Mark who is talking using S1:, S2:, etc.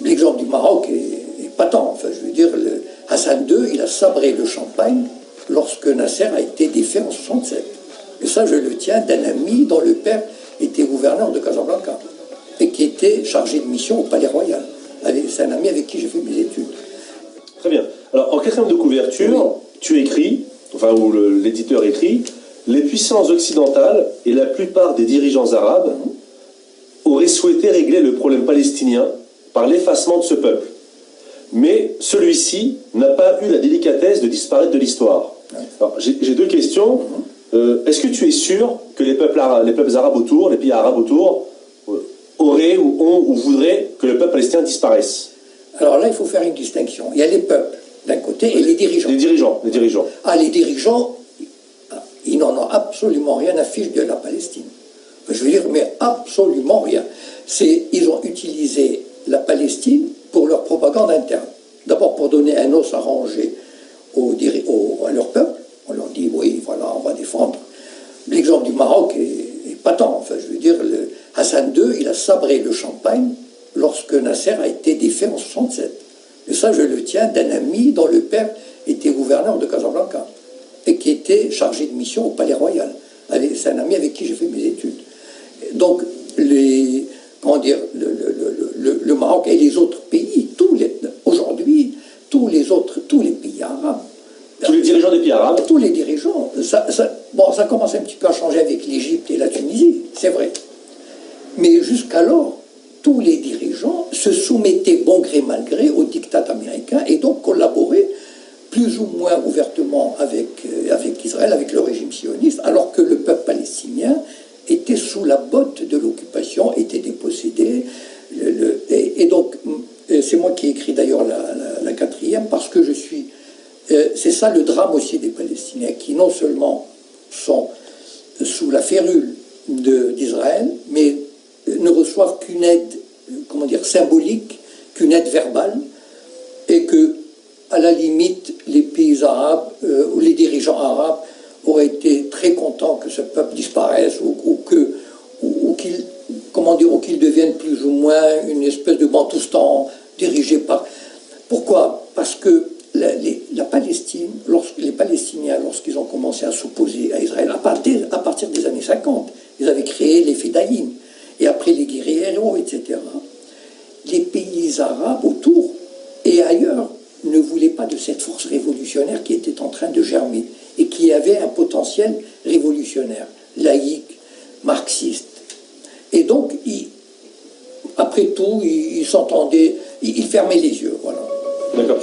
S1: L'exemple du Maroc est patent. Enfin, je veux dire, Hassan II, il a sabré le champagne lorsque Nasser a été défait en 67. Et ça, je le tiens d'un ami dont le père était gouverneur de Casablanca et qui était chargé de mission au Palais Royal. C'est un ami avec qui j'ai fait mes études.
S2: Très bien. Alors, en quatrième de couverture, tu écris, enfin, où l'éditeur écrit, les puissances occidentales et la plupart des dirigeants arabes auraient souhaité régler le problème palestinien par l'effacement de ce peuple. Mais celui-ci n'a pas eu la délicatesse de disparaître de l'histoire. Alors, j'ai deux questions. Est-ce que tu es sûr que les peuples arabes autour, les pays arabes autour, auraient ou ont ou voudraient que le peuple palestinien disparaisse?
S1: Alors là, il faut faire une distinction. Il y a les peuples d'un côté et les dirigeants. Les
S2: dirigeants.
S1: Ah, les dirigeants, ils n'en ont absolument rien à fiche de la Palestine. Je veux dire, mais absolument rien. Ils ont utilisé la Palestine pour leur propagande interne. D'abord pour donner un os à ranger à leur peuple. On leur dit, oui, voilà, on va défendre. L'exemple du Maroc est patent. Enfin, je veux dire, Hassan II, il a sabré le champagne lorsque Nasser a été défait en 67. Et ça, je le tiens d'un ami dont le père était gouverneur de Casablanca et qui était chargé de mission au Palais Royal. C'est un ami avec qui j'ai fait mes études. Donc, le Maroc et les autres pays, aujourd'hui, tous les pays arabes,
S2: tous les dirigeants des pays arabes,
S1: tous les dirigeants, ça commence un petit peu à changer avec l'Égypte et la Tunisie, c'est vrai. Mais jusqu'alors, tous les dirigeants se soumettaient bon gré mal gré au diktat américain et donc collaboraient plus ou moins ouvertement avec Israël, avec le régime sioniste, alors que le peuple palestinien était sous la botte de l'occupation, était dépossédé. Et donc, c'est moi qui ai écrit d'ailleurs la quatrième, parce que c'est ça le drame aussi des Palestiniens, qui non seulement sont sous la férule d'Israël, mais ne reçoivent qu'une aide, symbolique, qu'une aide verbale, et que, à la limite, les pays arabes, ou les dirigeants arabes, auraient été très contents que ce peuple disparaisse, ou qu'il devienne plus ou moins une espèce de Bantoustan dirigé par... Pourquoi? Parce que la Palestine, les Palestiniens, lorsqu'ils ont commencé à s'opposer à Israël, à partir des années 50, ils avaient créé les Fedaïm, et après les guerrieros, etc. Les pays arabes autour et ailleurs ne voulaient pas de cette force révolutionnaire qui était en train de germer et qui avait un potentiel révolutionnaire, laïque, marxiste. Et donc, après tout, ils s'entendaient, ils fermaient les yeux, voilà.
S2: D'accord.